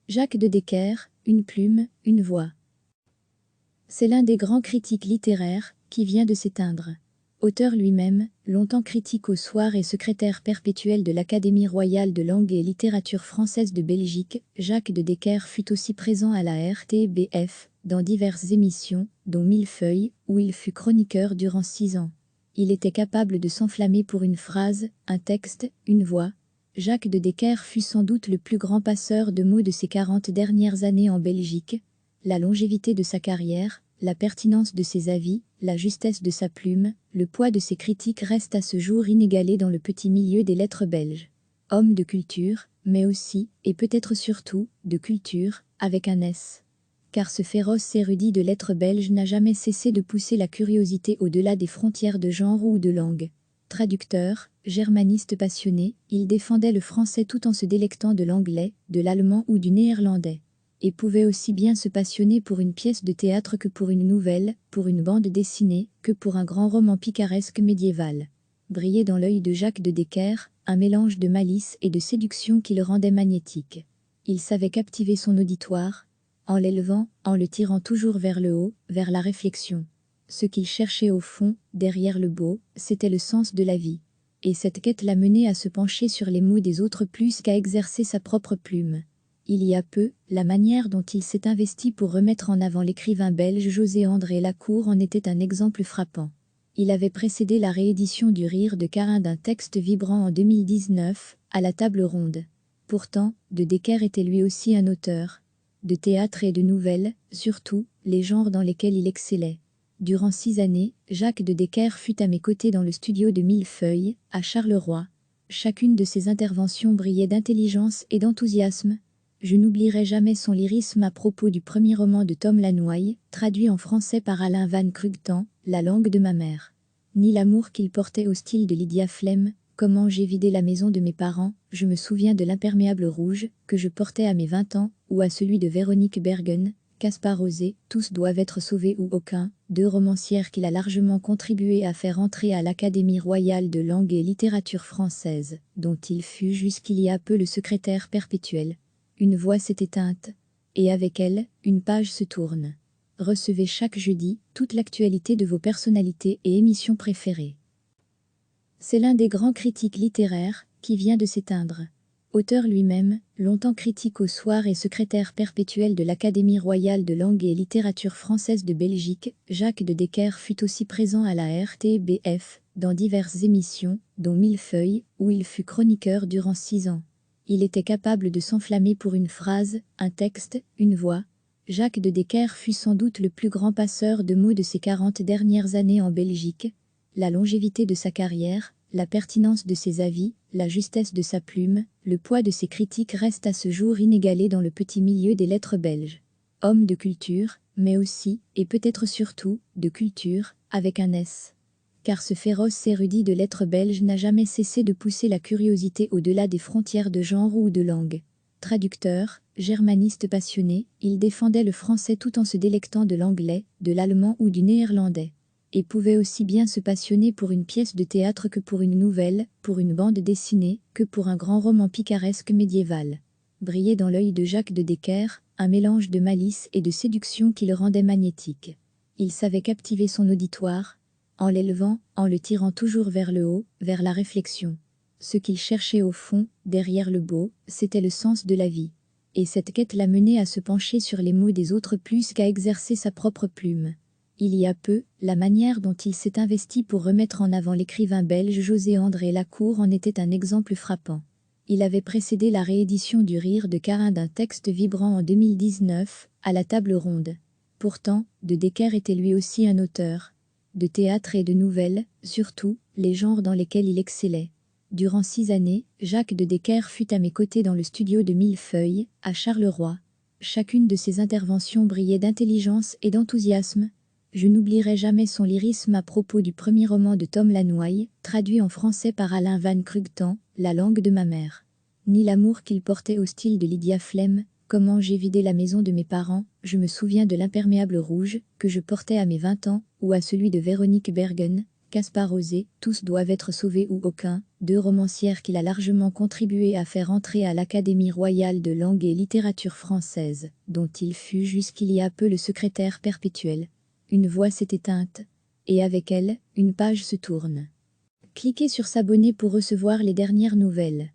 Jacques de Decker, une plume, une voix. C'est l'un des grands critiques littéraires qui vient de s'éteindre. Auteur lui-même, longtemps critique au Soir et secrétaire perpétuel de l'Académie royale de langue et littérature française de Belgique, Jacques de Decker fut aussi présent à la RTBF, dans diverses émissions, dont Millefeuille, où il fut chroniqueur durant 6 ans. Il était capable de s'enflammer pour une phrase, un texte, une voix. Jacques de Decker fut sans doute le plus grand passeur de mots de ces 40 dernières années en Belgique. La longévité de sa carrière, la pertinence de ses avis, la justesse de sa plume, le poids de ses critiques restent à ce jour inégalés dans le petit milieu des lettres belges. Homme de culture, mais aussi, et peut-être surtout, de culture, avec un S. Car ce féroce érudit de lettres belges n'a jamais cessé de pousser la curiosité au-delà des frontières de genre ou de langue. Traducteur, germaniste passionné, il défendait le français tout en se délectant de l'anglais, de l'allemand ou du néerlandais. Et pouvait aussi bien se passionner pour une pièce de théâtre que pour une nouvelle, pour une bande dessinée, que pour un grand roman picaresque médiéval. Brillait dans l'œil de Jacques de Decker, un mélange de malice et de séduction qui le rendait magnétique. Il savait captiver son auditoire, en l'élevant, en le tirant toujours vers le haut, vers la réflexion. Ce qu'il cherchait au fond, derrière le beau, c'était le sens de la vie. Et cette quête l'a mené à se pencher sur les mots des autres plus qu'à exercer sa propre plume. Il y a peu, la manière dont il s'est investi pour remettre en avant l'écrivain belge José-André Lacour en était un exemple frappant. Il avait précédé la réédition du Rire de Carin d'un texte vibrant en 2019, à la table ronde. Pourtant, de Decker était lui aussi un auteur. De théâtre et de nouvelles, surtout, les genres dans lesquels il excellait. Durant 6 années, Jacques de Decker fut à mes côtés dans le studio de Millefeuille, à Charleroi. Chacune de ses interventions brillait d'intelligence et d'enthousiasme. Je n'oublierai jamais son lyrisme à propos du premier roman de Tom Lanoye, traduit en français par Alain Van Krugtan, La langue de ma mère. Ni l'amour qu'il portait au style de Lydia Flem, Comment j'ai vidé la maison de mes parents, je me souviens de l'imperméable rouge, que je portais à mes 20 ans, ou à celui de Véronique Bergen, Caspar Rosé, Tous doivent être sauvés ou aucun, 2 romancières qu'il a largement contribué à faire entrer à l'Académie royale de langue et littérature française, dont il fut jusqu'il y a peu le secrétaire perpétuel. Une voix s'est éteinte, et avec elle, une page se tourne. Recevez chaque jeudi toute l'actualité de vos personnalités et émissions préférées. C'est l'un des grands critiques littéraires qui vient de s'éteindre. Auteur lui-même, longtemps critique au Soir et secrétaire perpétuel de l'Académie royale de langue et littérature française de Belgique, Jacques de Decker fut aussi présent à la RTBF, dans diverses émissions, dont Millefeuille, où il fut chroniqueur durant 6 ans. Il était capable de s'enflammer pour une phrase, un texte, une voix. Jacques de Decker fut sans doute le plus grand passeur de mots de ces 40 dernières années en Belgique. La longévité de sa carrière, la pertinence de ses avis, la justesse de sa plume, le poids de ses critiques restent à ce jour inégalés dans le petit milieu des lettres belges. Homme de culture, mais aussi, et peut-être surtout, de culture, avec un S. Car ce féroce érudit de lettres belges n'a jamais cessé de pousser la curiosité au-delà des frontières de genre ou de langue. Traducteur, germaniste passionné, il défendait le français tout en se délectant de l'anglais, de l'allemand ou du néerlandais. Et pouvait aussi bien se passionner pour une pièce de théâtre que pour une nouvelle, pour une bande dessinée, que pour un grand roman picaresque médiéval. Brillait dans l'œil de Jacques de Decker, un mélange de malice et de séduction qui le rendait magnétique. Il savait captiver son auditoire, en l'élevant, en le tirant toujours vers le haut, vers la réflexion. Ce qu'il cherchait au fond, derrière le beau, c'était le sens de la vie. Et cette quête l'a mené à se pencher sur les mots des autres plus qu'à exercer sa propre plume. Il y a peu, la manière dont il s'est investi pour remettre en avant l'écrivain belge José-André Lacour en était un exemple frappant. Il avait précédé la réédition du Rire de Carin d'un texte vibrant en 2019, à la table ronde. Pourtant, de Decker était lui aussi un auteur. De théâtre et de nouvelles, surtout, les genres dans lesquels il excellait. Durant 6 années, Jacques de Decker fut à mes côtés dans le studio de Millefeuille, à Charleroi. Chacune de ses interventions brillait d'intelligence et d'enthousiasme. Je n'oublierai jamais son lyrisme à propos du premier roman de Tom Lanoye, traduit en français par Alain Van Krugtan, La langue de ma mère. Ni l'amour qu'il portait au style de Lydia Flem, Comment j'ai vidé la maison de mes parents, je me souviens de l'imperméable rouge, que je portais à mes 20 ans, ou à celui de Véronique Bergen, Caspar Osé, Tous doivent être sauvés ou aucun, deux romancières qu'il a largement contribué à faire entrer à l'Académie royale de langue et littérature française, dont il fut jusqu'il y a peu le secrétaire perpétuel. Une voix s'est éteinte, et avec elle, une page se tourne. Cliquez sur s'abonner pour recevoir les dernières nouvelles.